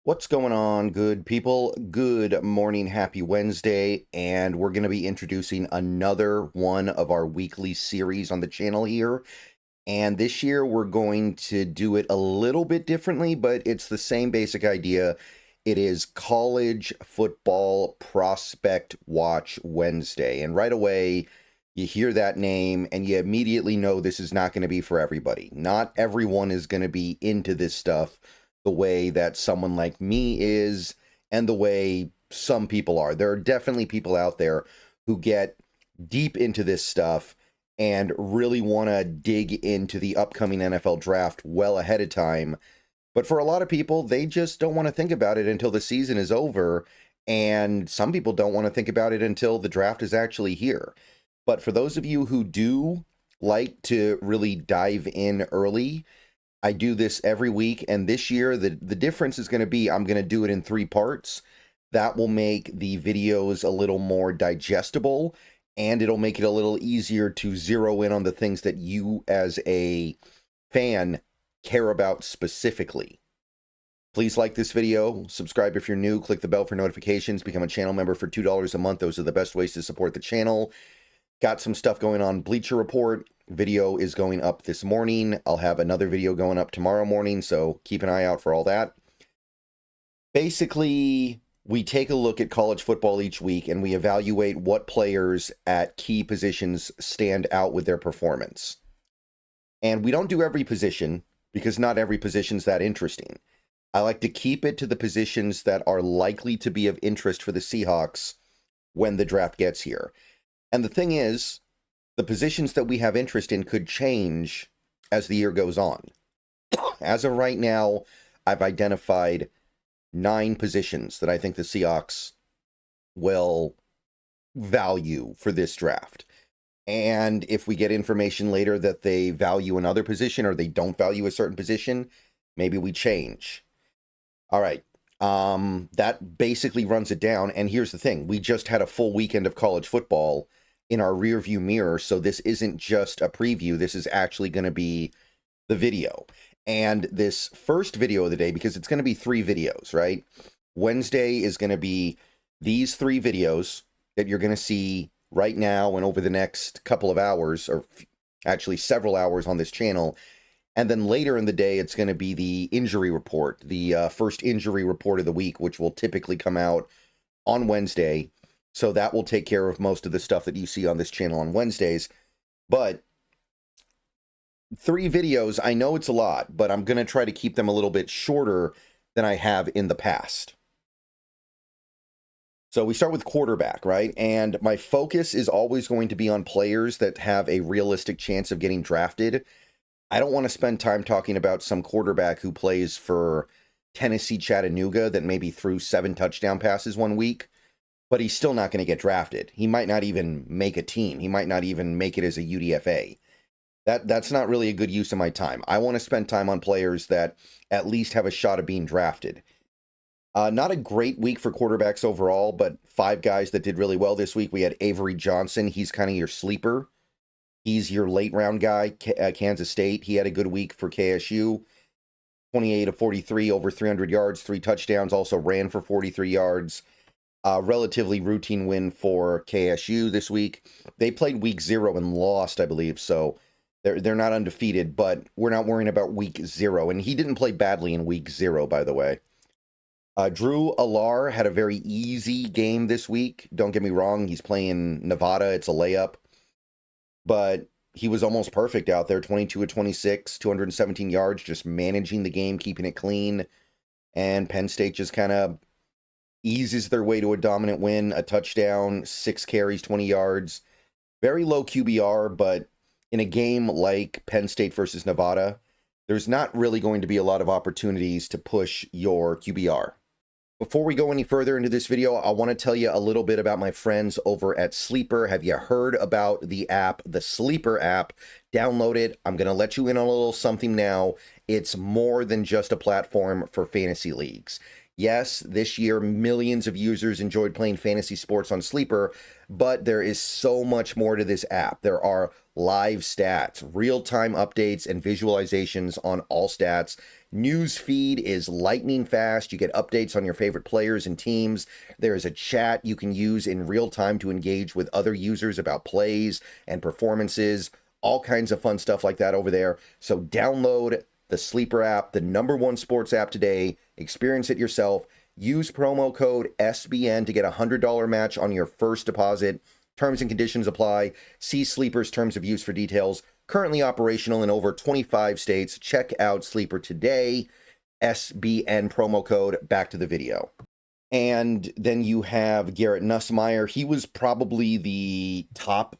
What's going on, good people? Good morning, happy Wednesday, and we're going to be introducing another one of our weekly series on the channel here. And this year we're going to do it a little bit differently, but it's the same basic idea. It is College Football Prospect Watch Wednesday. And right away, you hear that name and you immediately know this is not going to be for everybody. Not everyone is going to be into this stuff the way that someone like me is and the way some people are. There are definitely people out there who get deep into this stuff and really want to dig into the upcoming NFL draft well ahead of time. But for a lot of people, they just don't want to think about it until the season is over. And some people don't want to think about it until the draft is actually here. But for those of you who do like to really dive in early, I do this every week, and this year the difference is going to be I'm going to do it in 3 parts. That will make the videos a little more digestible, and it'll make it a little easier to zero in on the things that you as a fan care about specifically. Please like this video, subscribe if you're new, click the bell for notifications, become a channel member for $2 a month. Those are the best ways to support the channel. Got some stuff going on Bleacher Report. Video is going up this morning. I'll have another video going up tomorrow morning, so keep an eye out for all that. Basically, we take a look at college football each week and we evaluate what players at key positions stand out with their performance. And we don't do every position because not every position's that interesting. I like to keep it to the positions that are likely to be of interest for the Seahawks when the draft gets here. And the thing is, the positions that we have interest in could change as the year goes on. As of right now, I've identified 9 positions that I think the Seahawks will value for this draft. And if we get information later that they value another position or they don't value a certain position, maybe we change. All right. That basically runs it down. And here's the thing. We just had a full weekend of college football in our rear view mirror, so this isn't just a preview. This is actually going to be the video. And this first video of the day, because it's going to be 3 videos, right? Wednesday is going to be these 3 videos that you're going to see right now and over the next couple of hours, or actually several hours on this channel. And then later in the day, it's going to be the injury report, the first injury report of the week, which will typically come out on Wednesday. So that will take care of most of the stuff that you see on this channel on Wednesdays. But 3 videos, I know it's a lot, but I'm going to try to keep them a little bit shorter than I have in the past. So we start with quarterback, right? And my focus is always going to be on players that have a realistic chance of getting drafted. I don't want to spend time talking about some quarterback who plays for Tennessee Chattanooga that maybe threw 7 touchdown passes one week, but he's still not going to get drafted. He might not even make a team. He might not even make it as a UDFA. That's not really a good use of my time. I want to spend time on players that at least have a shot of being drafted. Not a great week for quarterbacks overall, but 5 guys that did really well this week. We had Avery Johnson. He's kind of your sleeper. He's your late round guy, Kansas State. He had a good week for KSU. 28 of 43, over 300 yards, 3 touchdowns, also ran for 43 yards. Relatively routine win for KSU this week. They played week 0 and lost, I believe, so they're not undefeated, but we're not worrying about week 0. And he didn't play badly in week 0, by the way. Drew Allar had a very easy game this week. Don't get me wrong, he's playing Nevada. It's a layup. But he was almost perfect out there, 22 of 26, 217 yards, just managing the game, keeping it clean. And Penn State just kind of eases their way to a dominant win, a touchdown, 6 carries, 20 yards. Very low QBR, but in a game like Penn State versus Nevada, there's not really going to be a lot of opportunities to push your QBR. Before we go any further into this video, I want to tell you a little bit about my friends over at Sleeper. Have you heard about the app, the Sleeper app? Download it. I'm going to let you in on a little something now. It's more than just a platform for fantasy leagues. Yes, this year, millions of users enjoyed playing fantasy sports on Sleeper, but there is so much more to this app. There are live stats, real-time updates, and visualizations on all stats. news feed is lightning fast. You get updates on your favorite players and teams. There is a chat you can use in real time to engage with other users about plays and performances. All kinds of fun stuff like that over there. So download the Sleeper app, the #1 sports app today. Experience it yourself. Use promo code SBN to get a $100 match on your first deposit. Terms and conditions apply. See Sleeper's terms of use for details. Currently operational in over 25 states. Check out Sleeper today. SBN promo code. Back to the video. And then you have Garrett Nussmeier. He was probably the top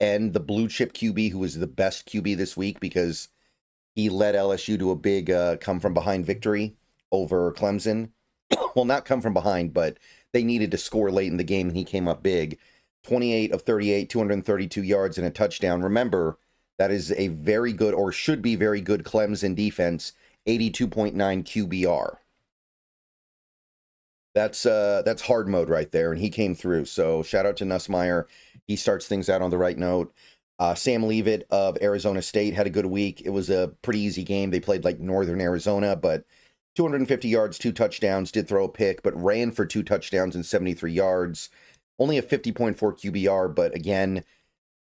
end, the blue chip QB who was the best QB this week because he led LSU to a big come from behind victory over Clemson. Well, not come from behind, but they needed to score late in the game, and he came up big. 28 of 38, 232 yards and a touchdown. Remember, that is a very good, or should be very good, Clemson defense, 82.9 QBR. That's hard mode right there, and he came through. So shout out to Nussmeier. He starts things out on the right note. Sam Leavitt of Arizona State had a good week. It was a pretty easy game. They played like Northern Arizona, but 250 yards, 2 touchdowns, did throw a pick, but ran for 2 touchdowns and 73 yards. Only a 50.4 QBR, but again,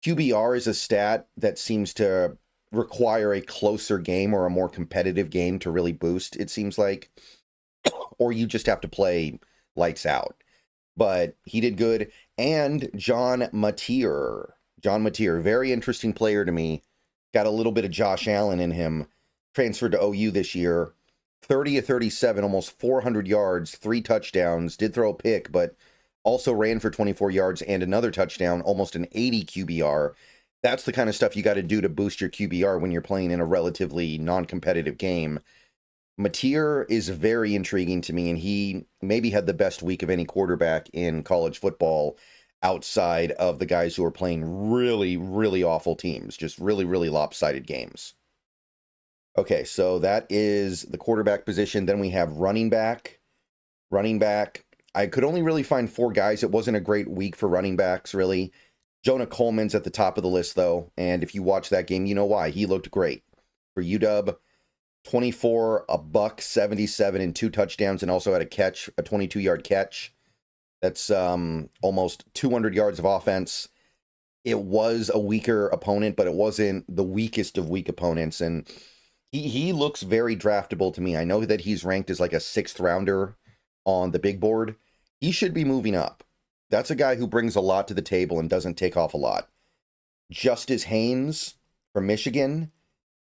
QBR is a stat that seems to require a closer game or a more competitive game to really boost, it seems like. Or you just have to play lights out. But he did good. And John Mateer, very interesting player to me. Got a little bit of Josh Allen in him. Transferred to OU this year. 30 of 37, almost 400 yards, 3 touchdowns. Did throw a pick, but also ran for 24 yards and another touchdown, almost an 80 QBR. That's the kind of stuff you got to do to boost your QBR when you're playing in a relatively non-competitive game. Mateer is very intriguing to me, and he maybe had the best week of any quarterback in college football outside of the guys who are playing really, really awful teams, just really, really lopsided games. Okay, so that is the quarterback position. Then we have running back. I could only really find 4 guys. It wasn't a great week for running backs, really. Jonah Coleman's at the top of the list, though, and if you watch that game, you know why. He looked great. For UW, 24, a buck, 77, and 2 touchdowns, and also had a catch, a 22-yard catch. That's almost 200 yards of offense. It was a weaker opponent, but it wasn't the weakest of weak opponents, and he looks very draftable to me. I know that he's ranked as like a 6th rounder on the big board. He should be moving up. That's a guy who brings a lot to the table and doesn't take off a lot. Justice Haynes from Michigan.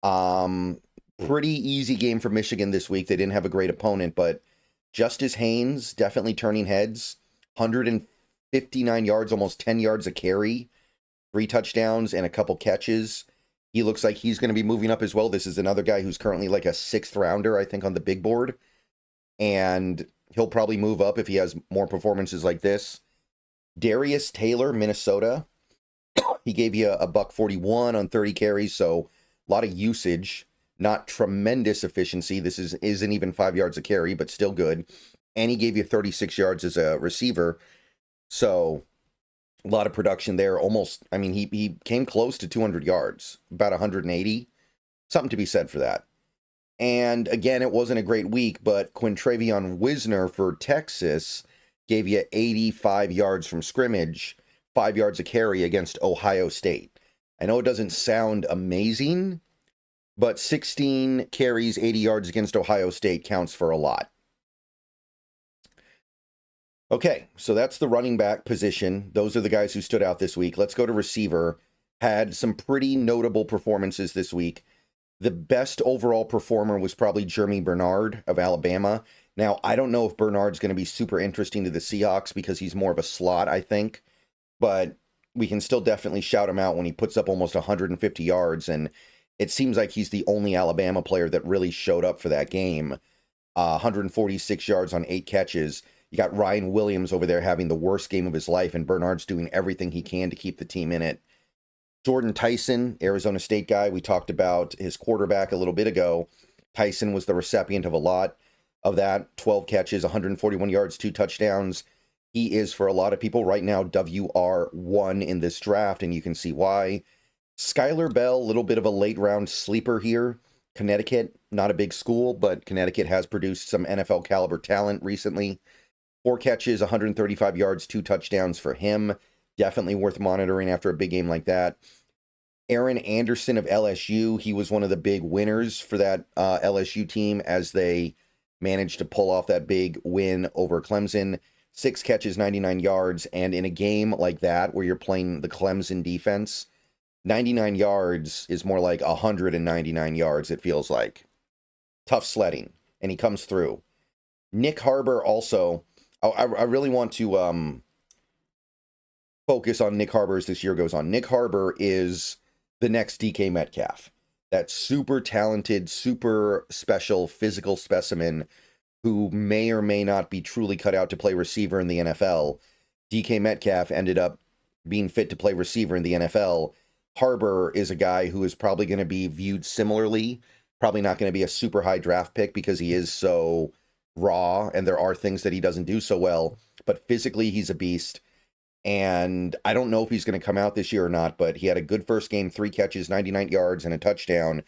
Pretty easy game for Michigan this week. They didn't have a great opponent, but Justice Haynes definitely turning heads. 159 yards, almost 10 yards a carry. 3 touchdowns and a couple catches. He looks like he's going to be moving up as well. This is another guy who's currently like a 6th rounder, I think, on the big board. And he'll probably move up if he has more performances like this. Darius Taylor, Minnesota. He gave you a buck 41 on 30 carries, so a lot of usage. Not tremendous efficiency. This isn't even 5 yards a carry, but still good. And he gave you 36 yards as a receiver. So a lot of production there. Almost, I mean, he came close to 200 yards, about 180. Something to be said for that. And again, it wasn't a great week, but Quintravion Wisner for Texas gave you 85 yards from scrimmage, 5 yards a carry against Ohio State. I know it doesn't sound amazing, but 16 carries, 80 yards against Ohio State counts for a lot. Okay, so that's the running back position. Those are the guys who stood out this week. Let's go to receiver. Had some pretty notable performances this week. The best overall performer was probably Jeremy Bernard of Alabama. Now, I don't know if Bernard's going to be super interesting to the Seahawks because he's more of a slot, I think. But we can still definitely shout him out when he puts up almost 150 yards. And it seems like he's the only Alabama player that really showed up for that game. 146 yards on 8 catches. You got Ryan Williams over there having the worst game of his life, and Bernard's doing everything he can to keep the team in it. Jordan Tyson, Arizona State guy, we talked about his quarterback a little bit ago. Tyson was the recipient of a lot of that. 12 catches, 141 yards, 2 touchdowns. He is, for a lot of people right now, WR1 in this draft, and you can see why. Skylar Bell, a little bit of a late round sleeper here. Connecticut, not a big school, but Connecticut has produced some NFL caliber talent recently. 4 catches, 135 yards, 2 touchdowns for him. Definitely worth monitoring after a big game like that. Aaron Anderson of LSU, he was one of the big winners for that LSU team as they managed to pull off that big win over Clemson. 6 catches, 99 yards, and in a game like that where you're playing the Clemson defense, 99 yards is more like 199 yards, it feels like. Tough sledding, and he comes through. Nick Harbor also, I really want to focus on Nick Harbor as this year goes on. Nick Harbor is the next DK Metcalf. That super talented, super special physical specimen who may or may not be truly cut out to play receiver in the NFL. DK Metcalf ended up being fit to play receiver in the NFL. Harbor is a guy who is probably going to be viewed similarly, probably not going to be a super high draft pick because he is so raw and there are things that he doesn't do so well, but physically he's a beast. And I don't know if he's going to come out this year or not, but he had a good first game, 3 catches, 99 yards, and a touchdown.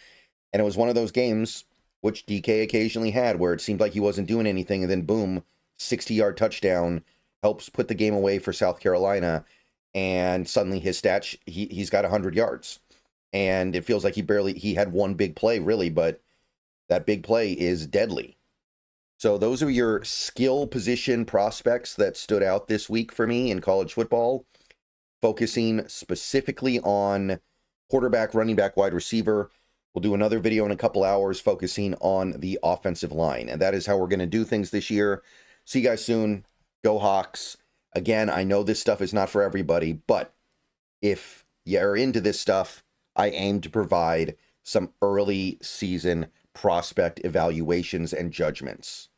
And it was one of those games, which DK occasionally had, where it seemed like he wasn't doing anything, and then boom, 60-yard touchdown, helps put the game away for South Carolina, and suddenly his stats, he's got 100 yards. And it feels like he had one big play, really, but that big play is deadly. So those are your skill position prospects that stood out this week for me in college football, focusing specifically on quarterback, running back, wide receiver. We'll do another video in a couple hours focusing on the offensive line. And that is how we're going to do things this year. See you guys soon. Go Hawks. Again, I know this stuff is not for everybody, but if you're into this stuff, I aim to provide some early season prospect evaluations and judgments.